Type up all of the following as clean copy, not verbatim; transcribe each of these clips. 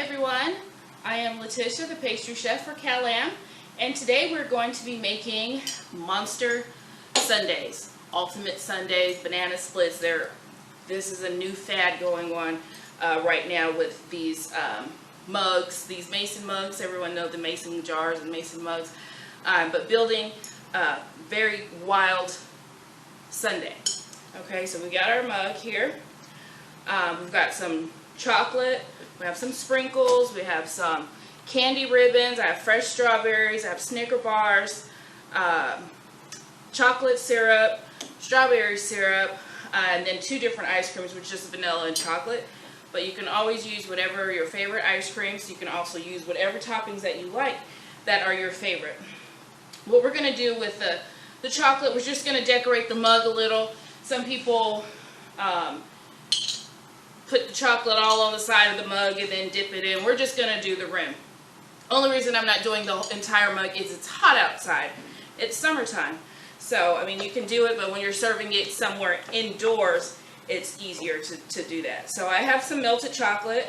everyone, I am Leticia, the pastry chef for Cal-Am, and today we're going to be making monster sundaes, ultimate sundaes, banana splits. This is a new fad going on right now with these mugs, these mason mugs. Everyone knows the mason jars and mason mugs, but building a very wild sundae. Okay, so we got our mug here. We've got some chocolate, we have some sprinkles, we have some candy ribbons, I have fresh strawberries, I have Snicker bars, chocolate syrup, strawberry syrup, and then two different ice creams, which is vanilla and chocolate. But you can always use whatever your favorite ice creams. You can also use whatever toppings that you like that are your favorite. What we're going to do with the chocolate, we're just going to decorate the mug a little. Some people put the chocolate all on the side of the mug and then dip it in. We're just going to do the rim. Only reason I'm not doing the entire mug is it's hot outside. It's summertime. So, I mean, you can do it, but when you're serving it somewhere indoors, it's easier to do that. So I have some melted chocolate.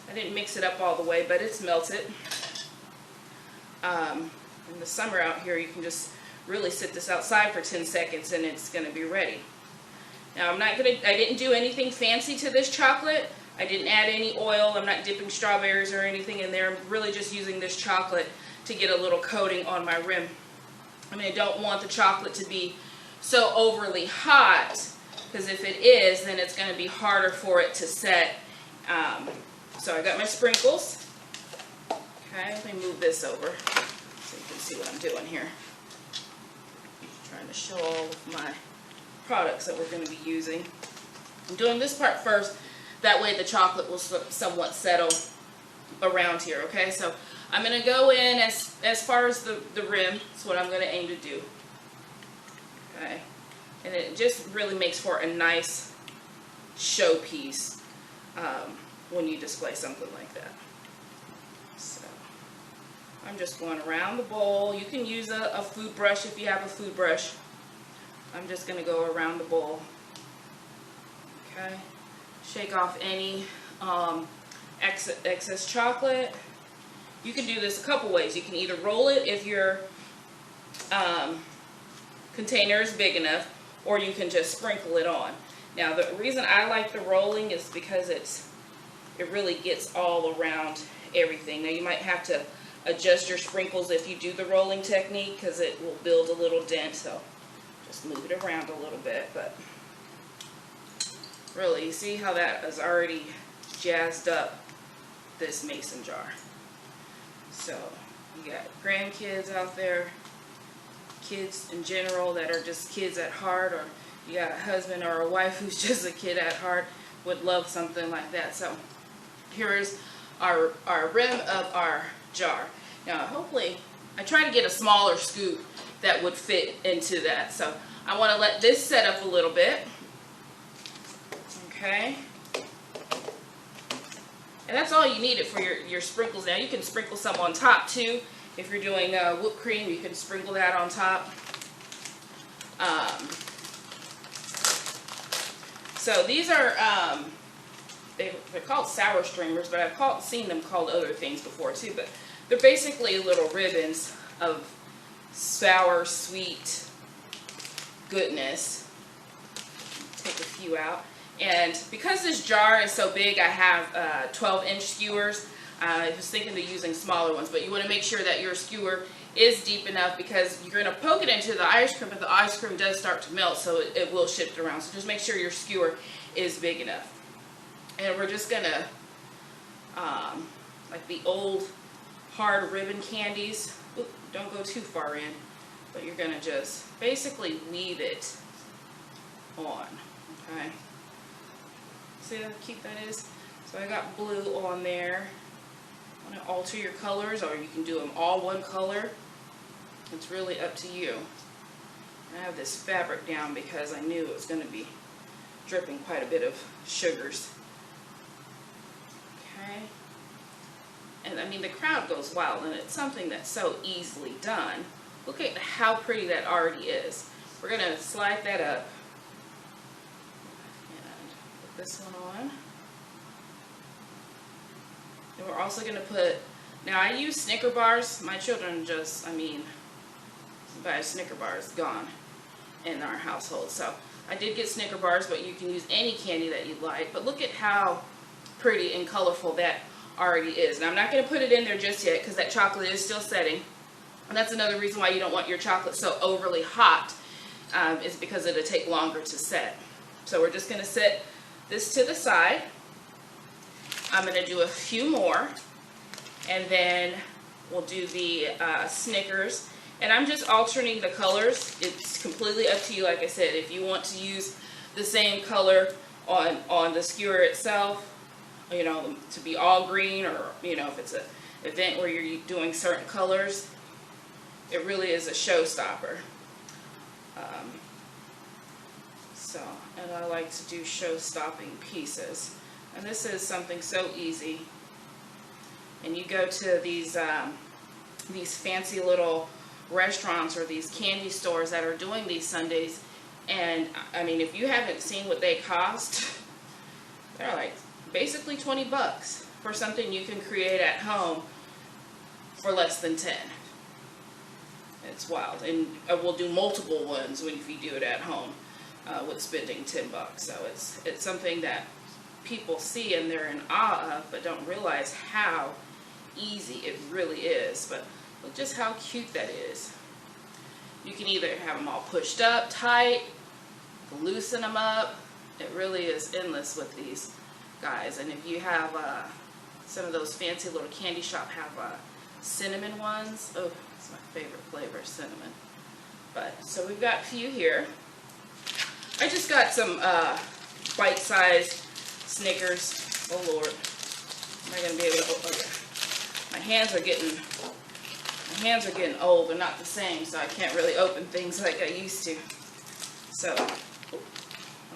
I didn't mix it up all the way, but it's melted. In the summer out here, you can just really sit this outside for 10 seconds and it's going to be ready. Now I didn't do anything fancy to this chocolate. I didn't add any oil. I'm not dipping strawberries or anything in there. I'm really just using this chocolate to get a little coating on my rim. I mean, I don't want the chocolate to be so overly hot, because if it is, then it's going to be harder for it to set. So I got my sprinkles. Okay, let me move this over so you can see what I'm doing here. I'm trying to show all of my products that we're going to be using. I'm doing this part first, that way the chocolate will somewhat settle around here, okay? So I'm going to go in as far as the rim. That's what I'm going to aim to do. Okay, and it just really makes for a nice showpiece when you display something like that. So I'm just going around the bowl. You can use a food brush if you have a food brush. I'm just going to go around the bowl. Okay, shake off any excess chocolate. You can do this a couple ways. You can either roll it if your container is big enough, or you can just sprinkle it on. Now the reason I like the rolling is because it really gets all around everything. Now you might have to adjust your sprinkles if you do the rolling technique, because it will build a little dent. So just move it around a little bit, but really, you see how that has already jazzed up this mason jar. So you got grandkids out there, kids in general that are just kids at heart, or you got a husband or a wife who's just a kid at heart, would love something like that. So here's our rim of our jar. Now hopefully, I try to get a smaller scoop that would fit into that. So I want to let this set up a little bit. Okay. And that's all you need it for your sprinkles. Now you can sprinkle some on top too. If you're doing whipped cream, you can sprinkle that on top. So these are, they're called sour streamers, but I've seen them called other things before too. But they're basically little ribbons of sour, sweet goodness. Take a few out. And because this jar is so big, I have 12-inch skewers. I was thinking of using smaller ones, but you want to make sure that your skewer is deep enough, because you're going to poke it into the ice cream, but the ice cream does start to melt, so it will shift around. So just make sure your skewer is big enough. And we're just going to, like the old hard ribbon candies, don't go too far in, but you're going to just basically weave it on, okay? See how cute that is? So I got blue on there. I want to alter your colors, or you can do them all one color. It's really up to you. I have this fabric down because I knew it was going to be dripping quite a bit of sugars. Okay. And I mean, the crowd goes wild, and it's something that's so easily done. Look at how pretty that already is. We're going to slide that up. This one on. And we're also going to put, now I use Snicker bars. My children just, buy a Snicker bar is gone in our household. So I did get Snicker bars, but you can use any candy that you like. But look at how pretty and colorful that already is. Now I'm not going to put it in there just yet because that chocolate is still setting. And that's another reason why you don't want your chocolate so overly hot, is because it'll take longer to set. So we're just going to set this to the side. I'm going to do a few more, and then we'll do the Snickers. And I'm just alternating the colors. It's completely up to you. Like I said, if you want to use the same color on the skewer itself, you know, to be all green, or, you know, if it's an event where you're doing certain colors, it really is a showstopper. And I like to do show-stopping pieces. And this is something so easy. And you go to these fancy little restaurants or these candy stores that are doing these sundaes, and I mean, if you haven't seen what they cost, they're like basically 20 bucks for something you can create at home for less than 10. It's wild. And we'll do multiple ones if you do it at home with spending 10 bucks. So it's something that people see and they're in awe of, but don't realize how easy it really is. But look just how cute that is. You can either have them all pushed up tight, loosen them up. It really is endless with these guys. And if you have some of those fancy little candy shop have cinnamon ones. Oh, it's my favorite flavor, cinnamon. But so we've got a few here. I just got some bite-sized Snickers. Oh Lord, am I gonna be able to open it? My hands are getting old. They're not the same, so I can't really open things like I used to. So, oh,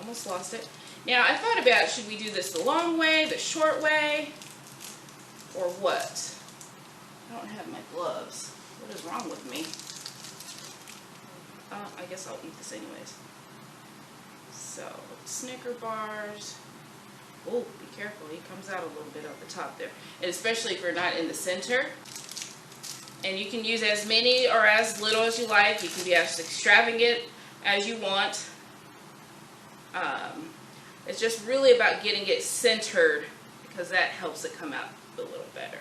almost lost it. Now I thought about, should we do this the long way, the short way, or what? I don't have my gloves. What is wrong with me? I guess I'll eat this anyways. So, Snicker bars. Oh, be careful. He comes out a little bit at the top there. And especially if you're not in the center. And you can use as many or as little as you like. You can be as extravagant as you want. It's just really about getting it centered, because that helps it come out a little better.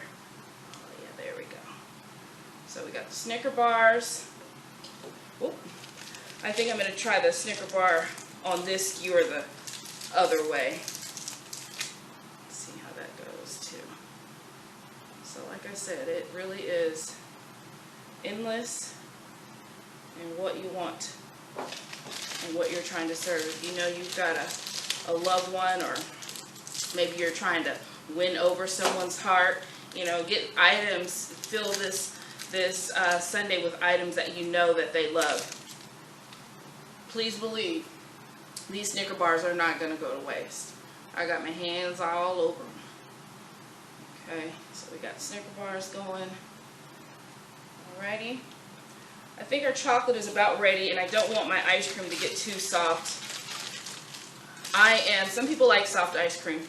Oh yeah, there we go. So we got the Snicker bars. Oop. I think I'm going to try the Snicker bar on this skewer the other way. Let's see how that goes too. So like I said, it really is endless in what you want and what you're trying to serve. If you know you've got a loved one, or maybe you're trying to win over someone's heart, you know, get items, fill this sundae with items that you know that they love. Please believe these Snicker bars are not going to go to waste. I got my hands all over them. Okay, so we got Snicker bars going. Alrighty. I think our chocolate is about ready, and I don't want my ice cream to get too soft. Some people like soft ice cream.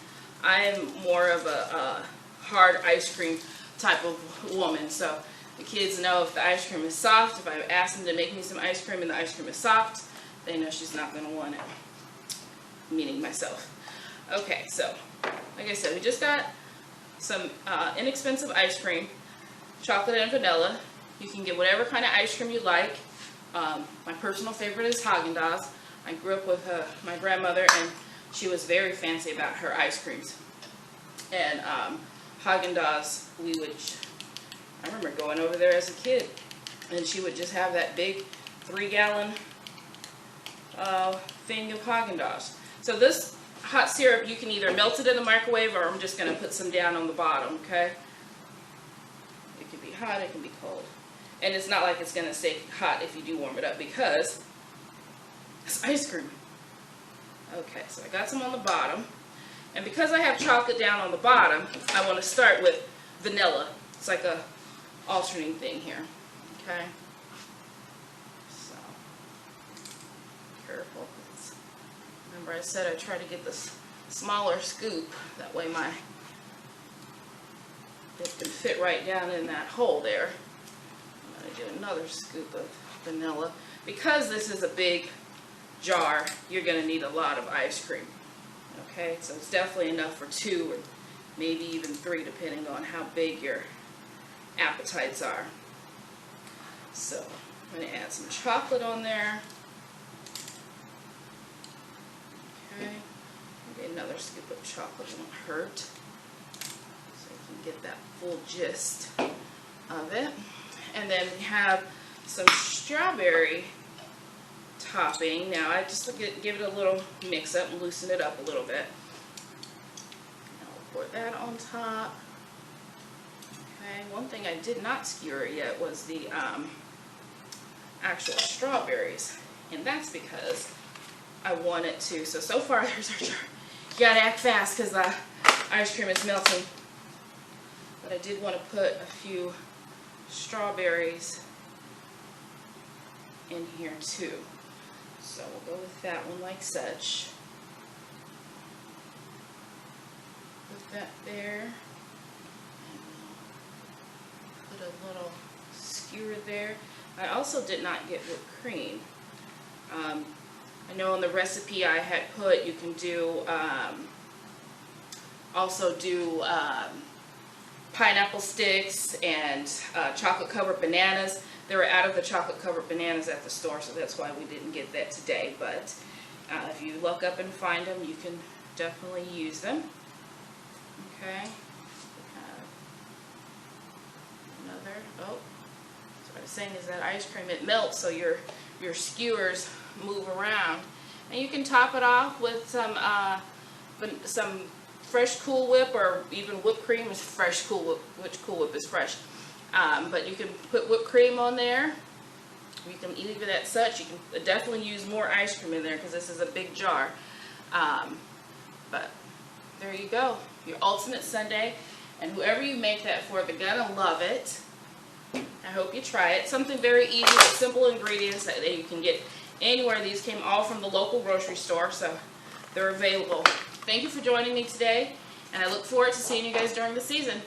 I am more of a hard ice cream type of woman. So the kids know if the ice cream is soft, if I ask them to make me some ice cream and the ice cream is soft, they know she's not going to want it. Meaning myself. Okay, so like I said, we just got some inexpensive ice cream, chocolate and vanilla. You can get whatever kind of ice cream you like. My personal favorite is Haagen-Dazs. I grew up with my grandmother, and she was very fancy about her ice creams. And Haagen-Dazs, I remember going over there as a kid, and she would just have that big 3-gallon thing of Haagen-Dazs. So this hot syrup, you can either melt it in the microwave, or I'm just going to put some down on the bottom, okay? It can be hot, it can be cold. And it's not like it's going to stay hot if you do warm it up, because it's ice cream. Okay, so I got some on the bottom. And because I have chocolate down on the bottom, I want to start with vanilla. It's like a alternating thing here. Okay? So, careful. Remember I said I try to get this smaller scoop. That way my It can fit right down in that hole there. I'm going to do another scoop of vanilla. Because this is a big jar, you're going to need a lot of ice cream. Okay, so it's definitely enough for 2 or maybe even 3, depending on how big your appetites are. So I'm going to add some chocolate on there. Okay, maybe another scoop of chocolate won't hurt. So you can get that full gist of it. And then we have some strawberry topping. Now I just give it a little mix up and loosen it up a little bit. I'll pour that on top. Okay, one thing I did not skewer yet was the actual strawberries, and that's because I wanted to. So far there's our jar. You gotta act fast because the ice cream is melting. But I did want to put a few strawberries in here too. So we'll go with that one like such. Put that there. And we'll put a little skewer there. I also did not get whipped cream. I know in the recipe I had put you can do also do pineapple sticks and chocolate covered bananas. They were out of the chocolate covered bananas at the store, so that's why we didn't get that today. But if you look up and find them, you can definitely use them. Okay. Another. Oh, what I was saying is that ice cream, it melts, so your skewers move around, and you can top it off with some fresh Cool Whip, or even whipped cream is fresh Cool Whip, which Cool Whip is fresh. But you can put whipped cream on there. You can leave it at such. You can definitely use more ice cream in there because this is a big jar. But there you go, your ultimate sundae. And whoever you make that for, they're gonna love it. I hope you try it. Something very easy with simple ingredients that you can get anywhere. These came all from the local grocery store, so they're available. Thank you for joining me today, and I look forward to seeing you guys during the season.